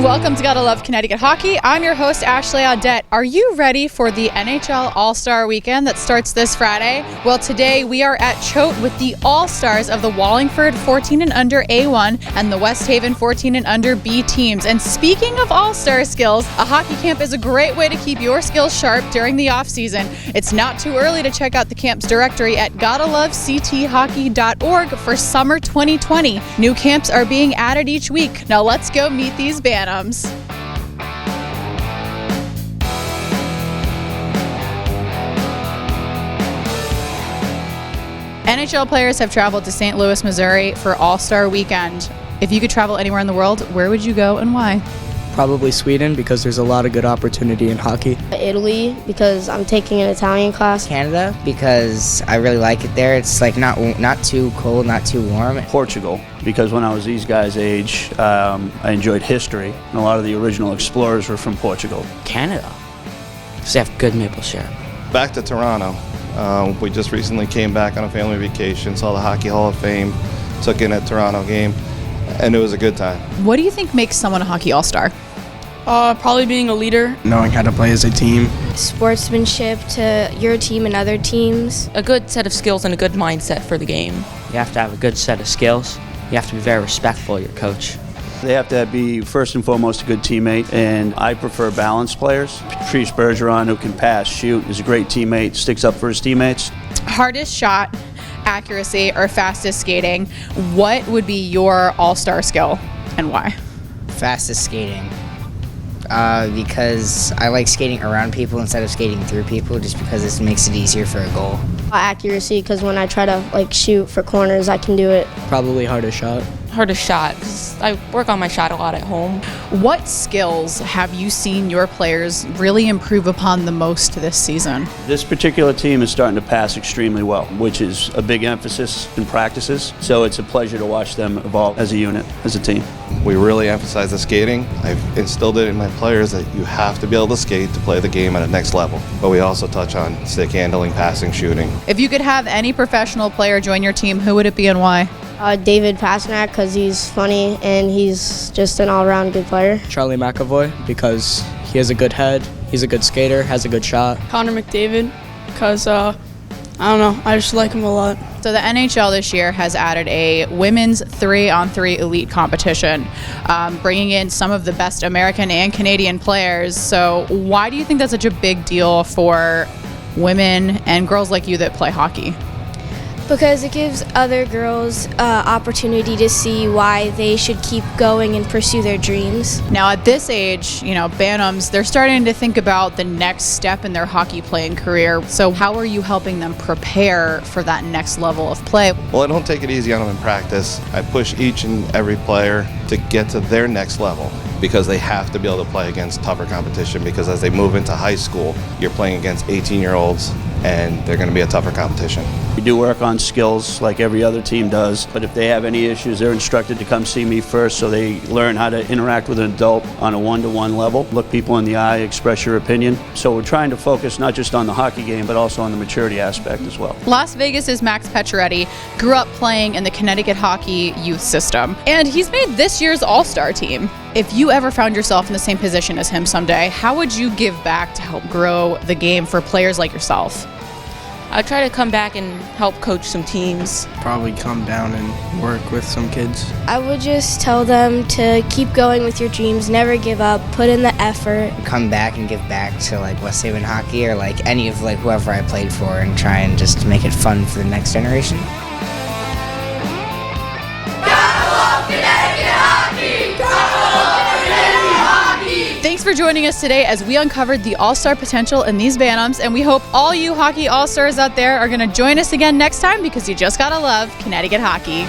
Welcome to Gotta Love Connecticut Hockey. I'm your host, Ashley Audette. Are you ready for the NHL All-Star Weekend that starts this Friday? Well, today we are at Choate with the All-Stars of the Wallingford 14 and under A1 and the West Haven 14 and under B teams. And speaking of All-Star skills, a hockey camp is a great way to keep your skills sharp during the off-season. It's not too early to check out the camp's directory at GottaLoveCTHockey.org for summer 2020. New camps are being added each week. Now let's go meet these Bantams. NHL players have traveled to St. Louis, Missouri for All-Star Weekend. If you could travel anywhere in the world, where would you go and why? Probably Sweden, because there's a lot of good opportunity in hockey. Italy, because I'm taking an Italian class. Canada, because I really like it there. It's like not too cold, not too warm. Portugal, because when I was these guys' age, I enjoyed history, and a lot of the original explorers were from Portugal. Canada, because they have good maple syrup. Back to Toronto. We just recently came back on a family vacation, saw the Hockey Hall of Fame, took in a Toronto game, and it was a good time. What do you think makes someone a hockey all-star? Probably being a leader. Knowing how to play as a team. Sportsmanship to your team and other teams. A good set of skills and a good mindset for the game. You have to have a good set of skills. You have to be very respectful of your coach. They have to be, first and foremost, a good teammate, and I prefer balanced players. Patrice Bergeron, who can pass, shoot, is a great teammate, sticks up for his teammates. Hardest shot, accuracy, or fastest skating. What would be your all-star skill and why? Fastest skating. Because I like skating around people instead of skating through people, just because this makes it easier for a goal. Accuracy, because when I try to shoot for corners, I can do it. Probably hardest shot. Hardest shot, because I work on my shot a lot at home. What skills have you seen your players really improve upon the most this season? This particular team is starting to pass extremely well, which is a big emphasis in practices, so it's a pleasure to watch them evolve as a unit, as a team. We really emphasize the skating. I've instilled it in my players that you have to be able to skate to play the game at a next level. But we also touch on stick handling, passing, shooting. If you could have any professional player join your team, who would it be and why? David Pastrnak, because he's funny and he's just an all-around good player. Charlie McAvoy, because he has a good head, he's a good skater, has a good shot. Connor McDavid, because, I don't know, I just like him a lot. So the NHL this year has added a women's 3-on-3 elite competition, bringing in some of the best American and Canadian players. So why do you think that's such a big deal for women and girls like you that play hockey? Because it gives other girls opportunity to see why they should keep going and pursue their dreams. Now at this age, Bantams, they're starting to think about the next step in their hockey playing career. So how are you helping them prepare for that next level of play? Well, I don't take it easy on them in practice. I push each and every player to get to their next level, because they have to be able to play against tougher competition, because as they move into high school, you're playing against 18-year-olds, and they're going to be a tougher competition. We do work on skills like every other team does, but if they have any issues, they're instructed to come see me first so they learn how to interact with an adult on a one-to-one level, look people in the eye, express your opinion. So we're trying to focus not just on the hockey game, but also on the maturity aspect as well. Las Vegas' Max Pacioretty grew up playing in the Connecticut Hockey youth system, and he's made this year's All-Star team. If you ever found yourself in the same position as him someday, how would you give back to help grow the game for players like yourself? I'll try to come back and help coach some teams. Probably come down and work with some kids. I would just tell them to keep going with your dreams, never give up, put in the effort. Come back and give back to West Haven hockey, or any of whoever I played for, and try and just make it fun for the next generation. Thanks for joining us today as we uncovered the all-star potential in these Bantams, and we hope all you hockey all-stars out there are going to join us again next time, because you just gotta love Connecticut hockey.